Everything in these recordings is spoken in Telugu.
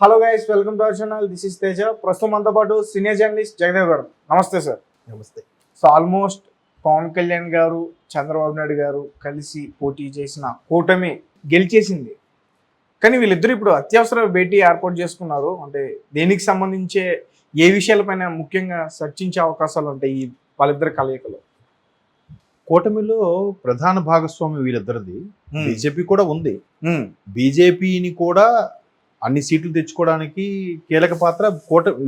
Hello guys, welcome to our channel. This is Teja. ప్రస్తుతం మనతో పాటు సీనియర్ జర్నలిస్ట్ జగదేవ్ గారు. నమస్తే సార్. నమస్తే. సో ఆల్మోస్ట్ పవన్ కళ్యాణ్ గారు, చంద్రబాబు నాయుడు గారు కలిసి పోటీ చేసిన కూటమి గెలిచేసింది. కానీ వీళ్ళిద్దరూ ఇప్పుడు అత్యవసర భేటీ ఏర్పాటు చేసుకున్నారు. అంటే దేనికి సంబంధించే ఏ విషయాలపైన ముఖ్యంగా చర్చించే అవకాశాలు ఉంటాయి ఈ వాళ్ళిద్దరి కలయికలో? కూటమిలో ప్రధాన భాగస్వామి వీళ్ళిద్దరిది. బీజేపీ కూడా ఉంది. బీజేపీని కూడా అన్ని సీట్లు తెచ్చుకోవడానికి కీలక పాత్ర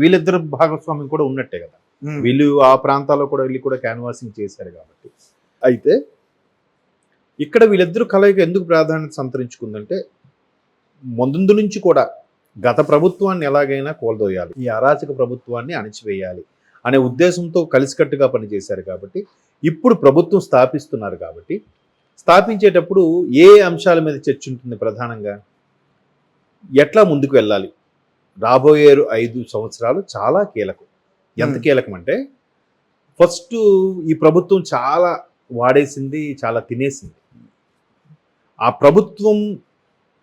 వీళ్ళిద్దరు భాగస్వామ్యం కూడా ఉన్నట్టే కదా. వీళ్ళు ఆ ప్రాంతాల్లో కూడా వెళ్ళి కూడా క్యాన్వాసింగ్ చేశారు కాబట్టి. అయితే ఇక్కడ వీళ్ళిద్దరు కలయిక ఎందుకు ప్రాధాన్యత సంతరించుకుందంటే, ముందు నుంచి కూడా గత ప్రభుత్వాన్ని ఎలాగైనా కోల్దోయాలి, ఈ అరాచక ప్రభుత్వాన్ని అణిచివేయాలి అనే ఉద్దేశంతో కలిసికట్టుగా పనిచేశారు కాబట్టి, ఇప్పుడు ప్రభుత్వం స్థాపిస్తున్నారు కాబట్టి, స్థాపించేటప్పుడు ఏ అంశాల మీద చర్చ ఉంటుంది? ప్రధానంగా ఎట్లా ముందుకు వెళ్ళాలి? రాబోయే 5 సంవత్సరాలు చాలా కీలకం. ఎంత కీలకం అంటే, ఫస్ట్ ఈ ప్రభుత్వం చాలా వాడేసింది, చాలా తినేసింది. ఆ ప్రభుత్వం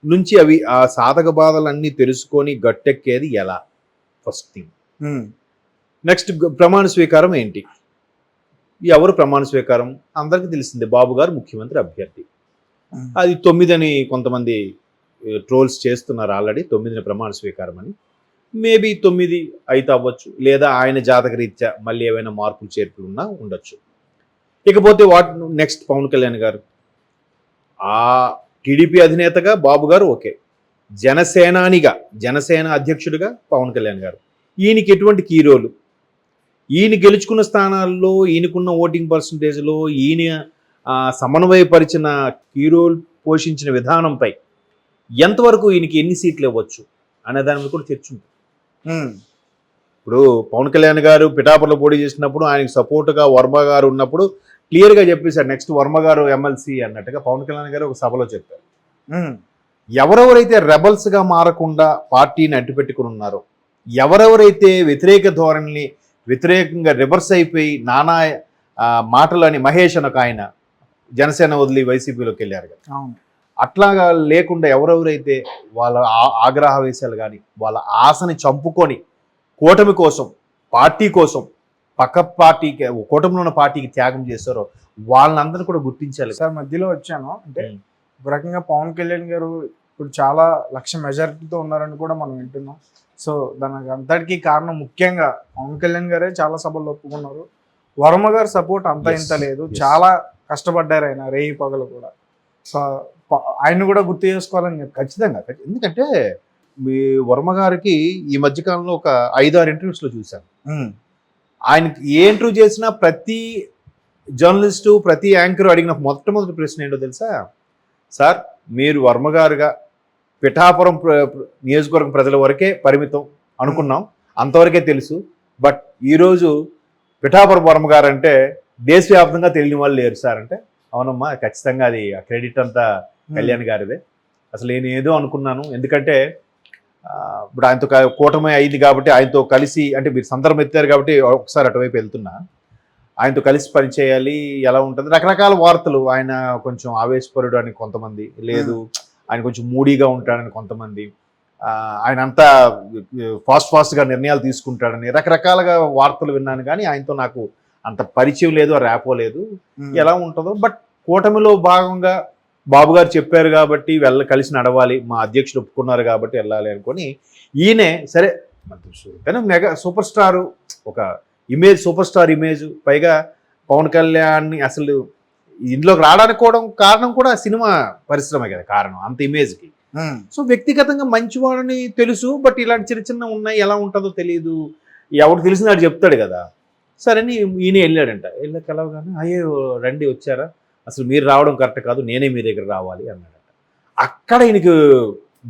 నుంచి ఆ సాధక బాధలన్నీ తెలుసుకొని గట్టెక్కేది ఎలా? First thing. నెక్స్ట్ ప్రమాణ స్వీకారం ఏంటి? ఎవరు ప్రమాణ స్వీకారం? అందరికీ తెలిసిందే, బాబు గారు ముఖ్యమంత్రి అభ్యర్థి. అది 9 అని కొంతమంది ట్రోల్స్ చేస్తున్నారు ఆల్రెడీ. 9ని ప్రమాణ స్వీకారం అని. మేబీ 9 అయితే అవ్వచ్చు, లేదా ఆయన జాతక రీత్యా మళ్ళీ ఏమైనా మార్పులు చేర్పులు ఉన్నా ఉండొచ్చు. ఇకపోతే నెక్స్ట్ పవన్ కళ్యాణ్ గారు, ఆ టీడీపీ అధినేతగా బాబు గారు ఓకే, జనసేనానిగా, జనసేన అధ్యక్షుడిగా పవన్ కళ్యాణ్ గారు. ఈయనకి ఎటువంటి కీ రోలు? ఈయన గెలుచుకున్న స్థానాల్లో, ఈయనకున్న ఓటింగ్ పర్సంటేజ్లో, ఈయన సమన్వయపరిచిన కీ రోల్ పోషించిన విధానంపై ఎంతవరకు ఈయనకి ఎన్ని సీట్లు ఇవ్వచ్చు అనే దాని మీద కూడా చర్చ ఉంటుంది. ఇప్పుడు పవన్ కళ్యాణ్ గారు పిఠాపురంలో పోటీ చేసినప్పుడు ఆయనకు సపోర్టుగా వర్మ గారు ఉన్నప్పుడు క్లియర్గా చెప్పేశారు, నెక్స్ట్ వర్మ గారు ఎమ్మెల్సీ అన్నట్టుగా పవన్ కళ్యాణ్ గారు ఒక సభలో చెప్పారు. ఎవరెవరైతే రెబల్స్గా మారకుండా పార్టీని అడ్డుపెట్టుకుని ఉన్నారో, ఎవరెవరైతే వ్యతిరేక ధోరణిని వ్యతిరేకంగా రివర్స్ అయిపోయి నానా మాటలు అని, మహేష్ అని ఒక ఆయన జనసేన వదిలి వైసీపీలోకి వెళ్ళారు కదా, అట్లాగా లేకుండా ఎవరెవరైతే వాళ్ళ ఆగ్రహవేశాలు కానీ వాళ్ళ ఆశని చంపుకొని కూటమి కోసం, పార్టీ కోసం, పక్క పార్టీకి, కూటమిలో ఉన్న పార్టీకి త్యాగం చేస్తారో వాళ్ళందరూ కూడా గుర్తించాలి. సార్ మధ్యలో వచ్చాను అంటే, ఒక రకంగా పవన్ కళ్యాణ్ గారు ఇప్పుడు చాలా లక్ష మెజారిటీతో ఉన్నారని కూడా మనం వింటున్నాం. సో దానికి అంతటికీ కారణం ముఖ్యంగా పవన్ కళ్యాణ్ గారే చాలా సభల్లో ఒప్పుకున్నారు. వర్మ గారు సపోర్ట్ అంత ఇంత లేదు, చాలా కష్టపడ్డారు ఆయన రేయి పగలు కూడా. సో ఆయన కూడా గుర్తు చేసుకోవాలని చెప్పి. ఖచ్చితంగా. ఎందుకంటే మీ వర్మ గారికి ఈ మధ్యకాలంలో ఒక 5-6 ఇంటర్వ్యూస్లో చూశాను. ఆయనకి ఏ ఇంటర్వ్యూ చేసినా ప్రతి జర్నలిస్టు, ప్రతి యాంకర్ అడిగిన మొట్టమొదటి ప్రశ్న ఏంటో తెలుసా? సార్, మీరు వర్మ గారుగా పిఠాపురం నియోజకవర్గం ప్రజల వరకే పరిమితం అనుకున్నాం, అంతవరకే తెలుసు. బట్ ఈరోజు పిఠాపురం వర్మ గారు అంటే దేశవ్యాప్తంగా తెలియని వాళ్ళు లేరు సార్ అంటే, అవునమ్మా, ఖచ్చితంగా అది ఆ క్రెడిట్ అంతా కళ్యాణ్ గారిదే. అసలు నేను ఏదో అనుకున్నాను, ఎందుకంటే ఇప్పుడు ఆయనతో కూటమి అయింది కాబట్టి, ఆయనతో కలిసి, అంటే మీరు సందర్భం ఎత్తారు కాబట్టి ఒకసారి అటువైపు వెళ్తున్నా, ఆయనతో కలిసి పనిచేయాలి, ఎలా ఉంటుంది, రకరకాల వార్తలు. ఆయన కొంచెం ఆవేశపరుడు అని కొంతమంది, లేదు ఆయన కొంచెం మూడీగా ఉంటాడని కొంతమంది, ఆయన అంతా ఫాస్ట్గా నిర్ణయాలు తీసుకుంటాడని రకరకాలుగా వార్తలు విన్నాను. కానీ ఆయనతో నాకు అంత పరిచయం లేదు, ర్యాపో లేదు, ఎలా ఉంటుందో. బట్ కూటమిలో భాగంగా బాబు గారు చెప్పారు కాబట్టి కలిసి నడవాలి, మా అధ్యక్షుడు ఒప్పుకున్నారు కాబట్టి వెళ్ళాలి అనుకొని ఈయనే సరే. కానీ మెగా సూపర్ స్టారు, ఒక ఇమేజ్, సూపర్ స్టార్ ఇమేజ్, పైగా పవన్ కళ్యాణ్ అసలు ఇందులోకి రావడానికి కూడా కారణం కూడా సినిమా పరిశ్రమే కదా కారణం, అంత ఇమేజ్కి. సో వ్యక్తిగతంగా మంచివాడని తెలుసు, బట్ ఇలాంటి చిన్న చిన్న ఉన్నాయి, ఎలా ఉంటుందో తెలియదు, ఎవరు తెలిసినాడు చెప్తాడు కదా. సరే అని ఈయన వెళ్ళాడంట. వెళ్ళాక కలవగానే, అయ్యో రండి, వచ్చారా, అసలు మీరు రావడం కరెక్ట్ కాదు, నేనే మీ దగ్గర రావాలి అన్నాడంట. అక్కడ ఈయనకు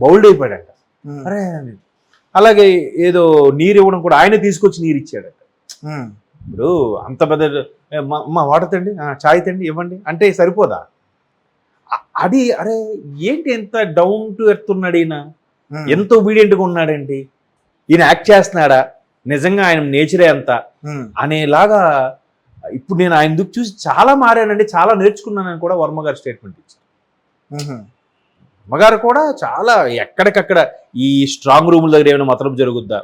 బౌల్డ్ అయిపోయాడంట. అరే, అలాగే ఏదో నీరు ఇవ్వడం కూడా ఆయన తీసుకొచ్చి నీరు ఇచ్చాడట. ఇప్పుడు అంత పెద్ద మా వాటర్ తండి, చాయ్ తండి ఇవ్వండి అంటే సరిపోదా? అది అరే ఏంటి ఎంత డౌన్ టు ఎర్త్ ఉన్నాడు ఈయన, ఎంత ఒబీడియంట్గా ఉన్నాడండి, ఈయన యాక్ట్ చేస్తున్నాడా, నిజంగా ఆయన నేచరే అంత అనేలాగా. ఇప్పుడు నేను ఆయన దుక్కు చూసి చాలా మారానండి, చాలా నేర్చుకున్నానని కూడా వర్మ గారు స్టేట్మెంట్ ఇచ్చారు. వర్మగారు కూడా చాలా ఎక్కడికక్కడ ఈ స్ట్రాంగ్ రూముల దగ్గర ఏమైనా మతలం జరుగుద్దా,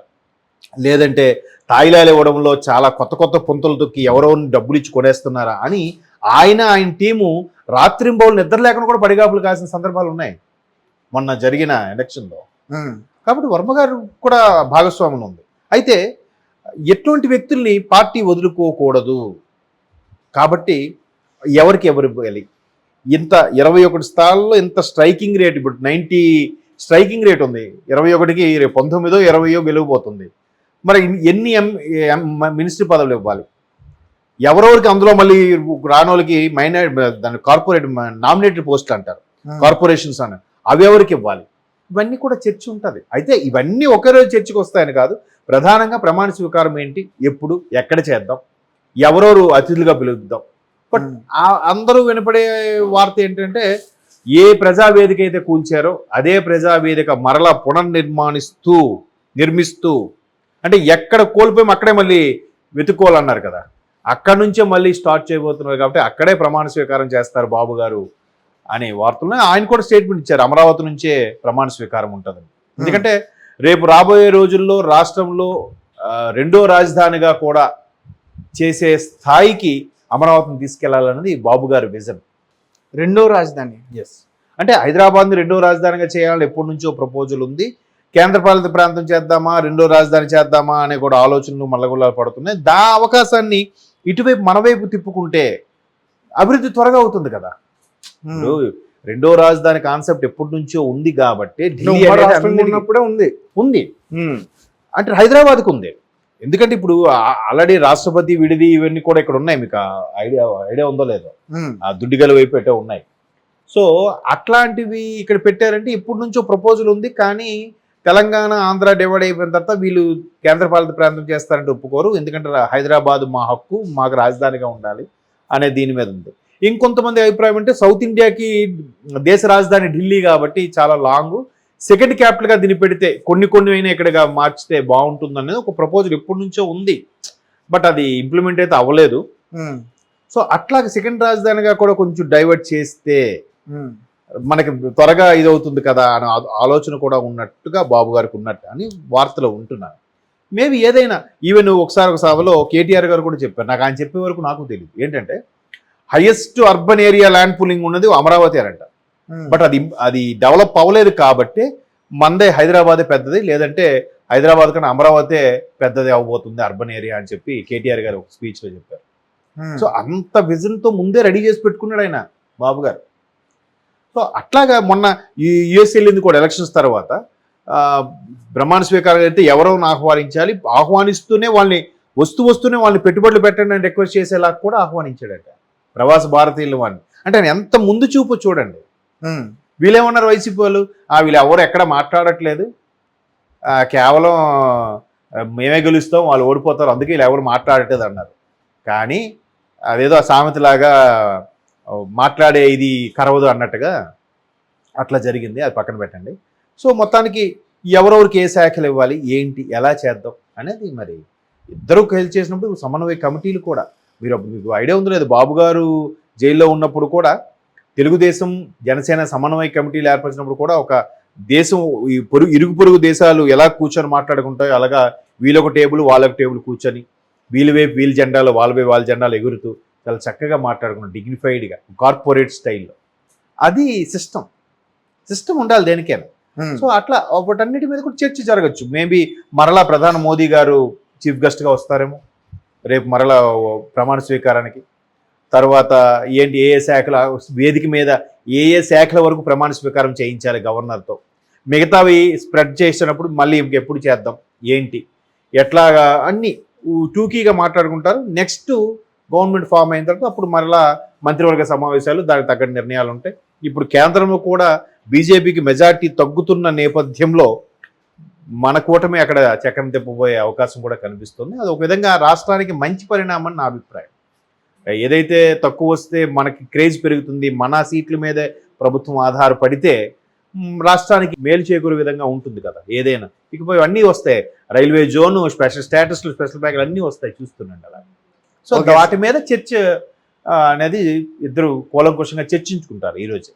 లేదంటే తాయిలాలు ఇవ్వడంలో చాలా కొత్త కొత్త పుంతలు తొక్కి ఎవరో డబ్బులు ఇచ్చి కొనేస్తున్నారా అని ఆయన టీము రాత్రింబౌలు నిద్ర లేకుండా కూడా పడిగాపులు కాసిన సందర్భాలు ఉన్నాయి మొన్న జరిగిన ఎలక్షన్లో. కాబట్టి వర్మగారు కూడా భాగస్వామ్యం ఉంది. అయితే ఎటువంటి వ్యక్తుల్ని పార్టీ వదులుకోకూడదు, కాబట్టి ఎవరికి ఎవరు ఇవ్వాలి, ఇంత 21 స్థానాల్లో ఇంత స్ట్రైకింగ్ రేట్, ఇప్పుడు 90 స్ట్రైకింగ్ రేట్ ఉంది, 21కి రేపు 19 20 గెలిగిపోతుంది. మరి ఎన్ని మినిస్ట్రీ పదవులు ఇవ్వాలి, ఎవరెవరికి అందులో మళ్ళీ రానోళ్ళకి దాని కార్పొరేట్ నామినేటెడ్ పోస్టులు అంటారు, కార్పొరేషన్స్ అని, అవి ఎవరికి ఇవ్వాలి, ఇవన్నీ కూడా చర్చ ఉంటుంది. అయితే ఇవన్నీ ఒకే రోజు చర్చకు వస్తాయని కాదు, ప్రధానంగా ప్రమాణ స్వీకారం ఏంటి, ఎప్పుడు, ఎక్కడ చేద్దాం, ఎవరెవరు అతిథులుగా పిలుద్దాం. బట్ అందరూ వినపడే వార్త ఏంటంటే ఏ ప్రజావేదిక అయితే కూల్చారో అదే ప్రజావేదిక మరలా నిర్మిస్తూ అంటే ఎక్కడ కోల్పోయి అక్కడే మళ్ళీ వెతుక్కోవాలన్నారు కదా, అక్కడ నుంచే మళ్ళీ స్టార్ట్ చేయబోతున్నారు. కాబట్టి అక్కడే ప్రమాణ స్వీకారం చేస్తారు బాబు గారు అనే వార్తలు ఆయన కూడా స్టేట్మెంట్ ఇచ్చారు, అమరావతి నుంచే ప్రమాణ స్వీకారం ఉంటుందని. ఎందుకంటే రేపు రాబోయే రోజుల్లో రాష్ట్రంలో రెండో రాజధానిగా కూడా చేసే స్థాయికి అమరావతిని తీసుకెళ్లాలన్నది బాబు గారి విజన్. రెండో రాజధాని, ఎస్, అంటే హైదరాబాద్ని రెండో రాజధానిగా చేయాలని ఎప్పటి నుంచో ప్రపోజల్ ఉంది. కేంద్రపాలిత ప్రాంతం చేద్దామా, రెండో రాజధాని చేద్దామా అనే కూడా ఆలోచనలు మల్లగుల్లాలు పడుతున్నాయి. అవకాశాన్ని ఇటువైపు మన వైపు తిప్పుకుంటే అభివృద్ధి త్వరగా అవుతుంది కదా. ఇప్పుడు రెండో రాజధాని కాన్సెప్ట్ ఎప్పటి నుంచో ఉంది కాబట్టి ఉన్నప్పుడే ఉంది అంటే హైదరాబాద్కు ఉంది. ఎందుకంటే ఇప్పుడు ఆల్రెడీ రాష్ట్రపతి విడిది ఇవన్నీ కూడా ఇక్కడ ఉన్నాయి, మీకు ఐడియా ఉందో లేదో, ఆ దుడ్డిగల వైపు పెట్టే ఉన్నాయి. సో అట్లాంటివి ఇక్కడ పెట్టారంటే ఇప్పటి నుంచో ప్రపోజల్ ఉంది. కానీ తెలంగాణ ఆంధ్ర డివైడ్ అయిపోయిన తర్వాత వీళ్ళు కేంద్రపాలిత ప్రాంతం చేస్తారంటే ఒప్పుకోరు, ఎందుకంటే హైదరాబాద్ మా హక్కు, మాకు రాజధానిగా ఉండాలి అనే దీని మీద ఉంది. ఇంకొంతమంది అభిప్రాయం అంటే సౌత్ ఇండియాకి దేశ రాజధాని ఢిల్లీ కాబట్టి చాలా లాంగ్, సెకండ్ క్యాపిటల్గా దీన్ని పెడితే కొన్ని అయినా ఇక్కడగా మార్చితే బాగుంటుంది అనేది ఒక ప్రపోజల్ ఎప్పటి నుంచో ఉంది. బట్ అది ఇంప్లిమెంట్ అయితే అవ్వలేదు. సో అట్లాగే సెకండ్ రాజధానిగా కూడా కొంచెం డైవర్ట్ చేస్తే మనకి త్వరగా ఇది అవుతుంది కదా అనే ఆలోచన కూడా ఉన్నట్టుగా బాబు గారికి ఉన్నట్టు అని వార్తలు ఉంటున్నాను. మేబీ ఏదైనా ఈవెన్ ఒక సభలో కేటీఆర్ గారు కూడా చెప్పారు, నాకు ఆయన చెప్పే వరకు నాకు తెలియదు ఏంటంటే highest urban area land pooling ఉన్నది అమరావతి అంట. బట్ అది డెవలప్ అవ్వలేదు కాబట్టి మందే హైదరాబాదే పెద్దది, లేదంటే హైదరాబాద్ కన్నా అమరావతి పెద్దది అవ్వబోతుంది అర్బన్ ఏరియా అని చెప్పి కేటీఆర్ గారు ఒక స్పీచ్లో చెప్పారు. సో అంత విజన్తో ముందే రెడీ చేసి పెట్టుకున్నాడు ఆయన బాబు గారు. సో అట్లాగా మొన్న ఈ యుఎస్ వెళ్ళింది కూడా ఎలక్షన్స్ తర్వాత ప్రమాణ స్వీకారం అయితే ఎవరెవరిని ఆహ్వానించాలి, ఆహ్వానిస్తూనే వస్తూనే వాళ్ళని పెట్టుబడులు పెట్టండి అని రిక్వెస్ట్ చేసేలా కూడా ఆహ్వానించాడట ప్రవాస భారతీయులు వాడిని. అంటే ఆయన ఎంత ముందు చూపు చూడండి. వీళ్ళేమన్నారు వైసీపీ వాళ్ళు, వీళ్ళు ఎవరు ఎక్కడ మాట్లాడట్లేదు, కేవలం మేమే గెలుస్తాం, వాళ్ళు ఓడిపోతారు, అందుకే వీళ్ళు ఎవరు మాట్లాడట్లేదు అన్నారు. కానీ అదేదో సామెతలాగా మాట్లాడే ఇది కరవదు అన్నట్టుగా అట్లా జరిగింది, అది పక్కన పెట్టండి. సో మొత్తానికి ఎవరెవరికి ఏ శాఖలు ఇవ్వాలి, ఏంటి, ఎలా చేద్దాం అనేది మరి ఇద్దరు హెల్ప్ చేసినప్పుడు సమన్వయ కమిటీలు కూడా మీకు ఐడియా ఉందో లేదు, బాబు గారు జైల్లో ఉన్నప్పుడు కూడా తెలుగుదేశం జనసేన సమన్వయ కమిటీలు ఏర్పరిచినప్పుడు కూడా ఒక దేశం ఈ ఇరుగు పొరుగు దేశాలు ఎలా కూర్చొని మాట్లాడుకుంటాయో అలాగా వీళ్ళొక టేబుల్ వాళ్ళొక టేబుల్ కూర్చొని వీళ్ళ వైపు వీళ్ళ జెండాలు వాళ్ళ వైపు వాళ్ళ జెండాలు ఎగురుతూ చాలా చక్కగా మాట్లాడుకున్నాం డిగ్నిఫైడ్గా కార్పొరేట్ స్టైల్లో. అది సిస్టమ్ ఉండాలి దేనికైనా. సో అట్లా ఒకటన్నిటి మీద కూడా చర్చ జరగచ్చు. మేబీ మరలా ప్రధాని మోదీ గారు చీఫ్ గెస్ట్గా వస్తారేమో రేపు మరలా ప్రమాణ స్వీకారానికి. తర్వాత ఏంటి, ఏ శాఖల వేదిక మీద ఏ శాఖల వరకు ప్రమాణ స్వీకారం చేయించాలి గవర్నర్తో, మిగతావి స్ప్రెడ్ చేసినప్పుడు మళ్ళీ ఇంకెప్పుడు చేద్దాం ఏంటి, ఎట్లాగా అన్నీ టూకీగా మాట్లాడుకుంటారు. నెక్స్ట్ గవర్నమెంట్ ఫామ్ అయిన తర్వాత అప్పుడు మరలా మంత్రివర్గ సమావేశాలు, దానికి తగ్గ నిర్ణయాలు ఉంటాయి. ఇప్పుడు కేంద్రంలో కూడా బీజేపీకి మెజార్టీ తగ్గుతున్న నేపథ్యంలో మన కూటమి అక్కడ చక్రం తిప్పబోయే అవకాశం కూడా కనిపిస్తుంది. అది ఒక విధంగా రాష్ట్రానికి మంచి పరిణామం నా అభిప్రాయం. ఏదైతే తక్కువ వస్తే మనకి క్రేజ్ పెరుగుతుంది, మన సీట్ల మీదే ప్రభుత్వం ఆధారపడితే రాష్ట్రానికి మేలు చేకూరే విధంగా ఉంటుంది కదా ఏదైనా. ఇకపై అన్నీ వస్తాయి, రైల్వే జోను, స్పెషల్ స్టేటస్లు, స్పెషల్ బ్యాగులు అన్నీ వస్తాయి, చూస్తుండండి అలా. సో వాటి మీద చర్చ అనేది ఇద్దరు కూలంకుషంగా చర్చించుకుంటారు ఈరోజు.